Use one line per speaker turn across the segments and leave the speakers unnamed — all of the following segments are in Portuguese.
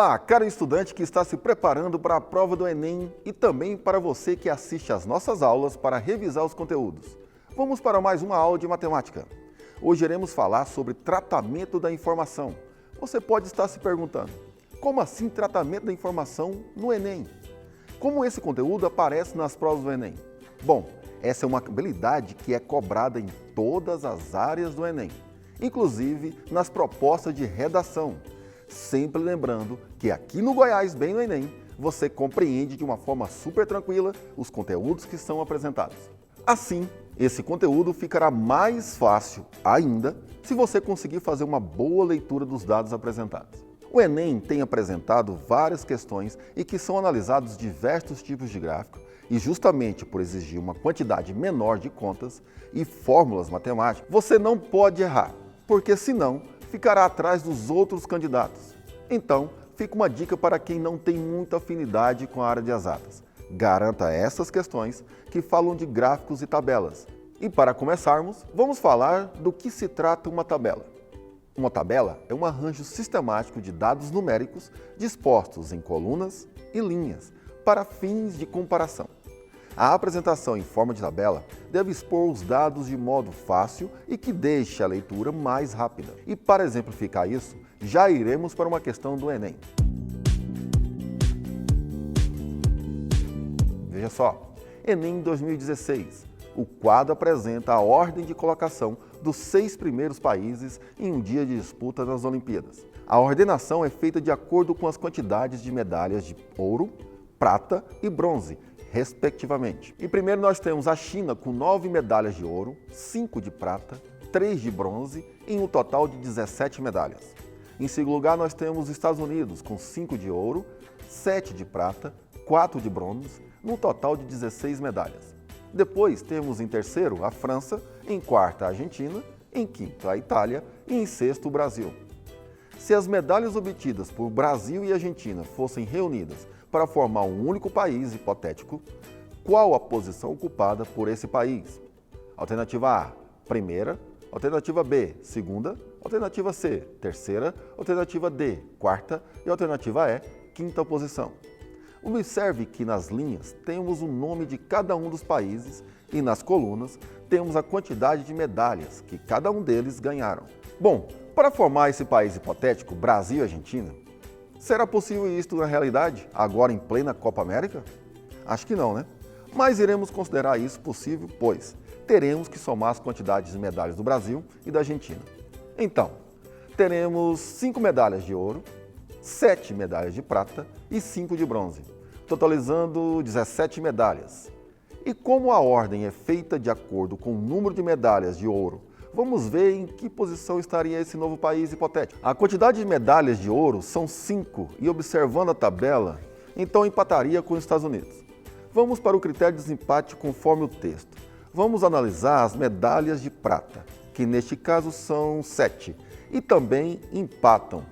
Olá, caro estudante que está se preparando para a prova do Enem e também para você que assiste às nossas aulas para revisar os conteúdos. Vamos para mais uma aula de matemática. Hoje iremos falar sobre tratamento da informação. Você pode estar se perguntando, como assim tratamento da informação no Enem? Como esse conteúdo aparece nas provas do Enem? Bom, essa é uma habilidade que é cobrada em todas as áreas do Enem, inclusive nas propostas de redação. Sempre lembrando que aqui no Goiás, bem no Enem, você compreende de uma forma super tranquila os conteúdos que são apresentados. Assim, esse conteúdo ficará mais fácil ainda se você conseguir fazer uma boa leitura dos dados apresentados. O Enem tem apresentado várias questões e que são analisados diversos tipos de gráfico e justamente por exigir uma quantidade menor de contas e fórmulas matemáticas, você não pode errar, porque senão ficará atrás dos outros candidatos. Então, fica uma dica para quem não tem muita afinidade com a área de exatas. Garanta essas questões que falam de gráficos e tabelas. E para começarmos, vamos falar do que se trata uma tabela. Uma tabela é um arranjo sistemático de dados numéricos dispostos em colunas e linhas para fins de comparação. A apresentação em forma de tabela deve expor os dados de modo fácil e que deixe a leitura mais rápida. E para exemplificar isso, já iremos para uma questão do Enem. Veja só, Enem 2016. O quadro apresenta a ordem de colocação dos 6 primeiros países em um dia de disputa nas Olimpíadas. A ordenação é feita de acordo com as quantidades de medalhas de ouro, prata e bronze, respectivamente. E primeiro nós temos a China com 9 medalhas de ouro, 5 de prata, 3 de bronze, em um total de 17 medalhas. Em segundo lugar nós temos os Estados Unidos com 5 de ouro, 7 de prata, 4 de bronze, num total de 16 medalhas. Depois temos em terceiro a França, em quarta a Argentina, em quinto a Itália e em sexto o Brasil. Se as medalhas obtidas por Brasil e Argentina fossem reunidas para formar um único país hipotético, qual a posição ocupada por esse país? Alternativa A, primeira. Alternativa B, segunda. Alternativa C, terceira. Alternativa D, quarta. E alternativa E, quinta posição. Observe que nas linhas temos o nome de cada um dos países e nas colunas temos a quantidade de medalhas que cada um deles ganharam. Bom, para formar esse país hipotético, Brasil e Argentina, será possível isto na realidade, agora em plena Copa América? Acho que não, né? Mas iremos considerar isso possível, pois teremos que somar as quantidades de medalhas do Brasil e da Argentina. Então, teremos 5 medalhas de ouro, 7 medalhas de prata e 5 de bronze, totalizando 17 medalhas. E como a ordem é feita de acordo com o número de medalhas de ouro, vamos ver em que posição estaria esse novo país hipotético. A quantidade de medalhas de ouro são 5 e observando a tabela, então empataria com os Estados Unidos. Vamos para o critério de desempate conforme o texto. Vamos analisar as medalhas de prata, que neste caso são 7, e também empatam.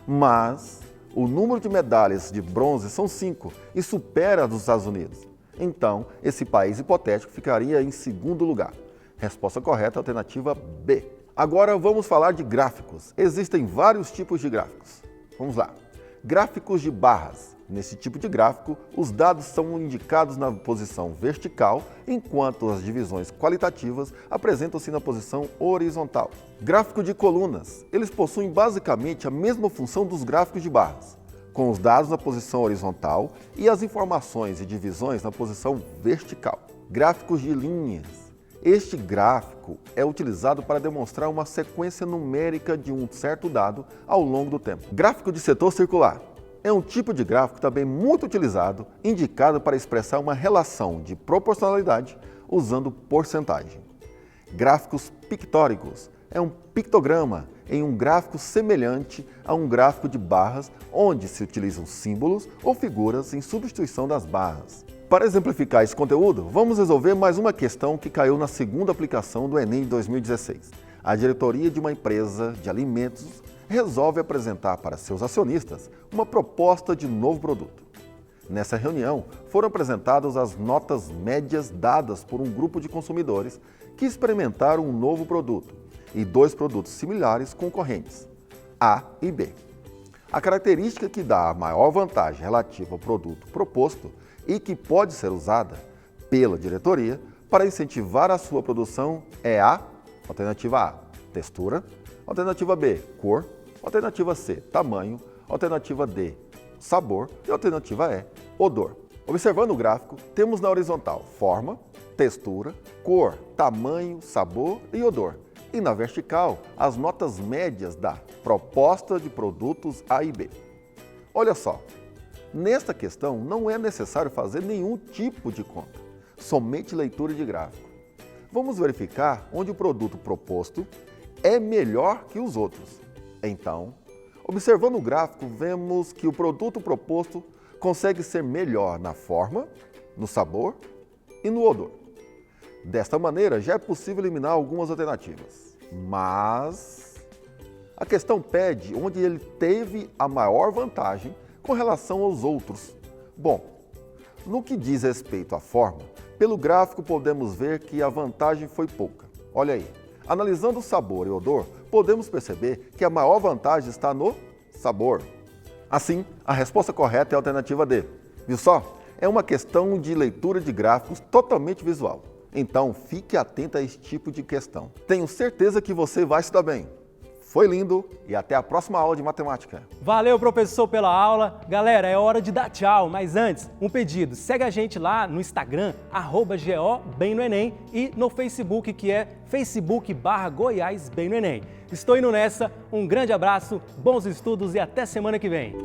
Mas o número de medalhas de bronze são 5 e supera a dos Estados Unidos. Então, esse país hipotético ficaria em segundo lugar. Resposta correta, alternativa B. Agora vamos falar de gráficos. Existem vários tipos de gráficos. Vamos lá. Gráficos de barras. Nesse tipo de gráfico, os dados são indicados na posição vertical, enquanto as divisões qualitativas apresentam-se na posição horizontal. Gráfico de colunas. Eles possuem basicamente a mesma função dos gráficos de barras, com os dados na posição horizontal e as informações e divisões na posição vertical. Gráficos de linhas. Este gráfico é utilizado para demonstrar uma sequência numérica de um certo dado ao longo do tempo. Gráfico de setor circular. É um tipo de gráfico também muito utilizado, indicado para expressar uma relação de proporcionalidade usando porcentagem. Gráficos pictóricos. É um pictograma em um gráfico semelhante a um gráfico de barras, onde se utilizam símbolos ou figuras em substituição das barras. Para exemplificar esse conteúdo, vamos resolver mais uma questão que caiu na segunda aplicação do Enem 2016. A diretoria de uma empresa de alimentos resolve apresentar para seus acionistas uma proposta de novo produto. Nessa reunião, foram apresentadas as notas médias dadas por um grupo de consumidores que experimentaram um novo produto e 2 produtos similares concorrentes, A e B. A característica que dá a maior vantagem relativa ao produto proposto e que pode ser usada pela diretoria para incentivar a sua produção é a alternativa A, textura, alternativa B, cor, alternativa C, tamanho, alternativa D, sabor e alternativa E, odor. Observando o gráfico, temos na horizontal forma, textura, cor, tamanho, sabor e odor. E na vertical, as notas médias da proposta de produtos A e B. Olha só, nesta questão não é necessário fazer nenhum tipo de conta, somente leitura de gráfico. Vamos verificar onde o produto proposto é melhor que os outros. Então, observando o gráfico, vemos que o produto proposto consegue ser melhor na forma, no sabor e no odor. Desta maneira, já é possível eliminar algumas alternativas. Mas a questão pede onde ele teve a maior vantagem com relação aos outros. Bom, no que diz respeito à forma, pelo gráfico podemos ver que a vantagem foi pouca. Olha aí, analisando o sabor e odor, podemos perceber que a maior vantagem está no sabor. Assim, a resposta correta é a alternativa D. Viu só? É uma questão de leitura de gráficos totalmente visual. Então, fique atento a esse tipo de questão. Tenho certeza que você vai se dar bem. Foi lindo e até a próxima aula de matemática.
Valeu, professor, pela aula. Galera, é hora de dar tchau, mas antes, um pedido. Segue a gente lá no Instagram, @GOBemNoEnem e no Facebook, que é facebook.com/GoiásBemNoEnem. Estou indo nessa, um grande abraço, bons estudos e até semana que vem.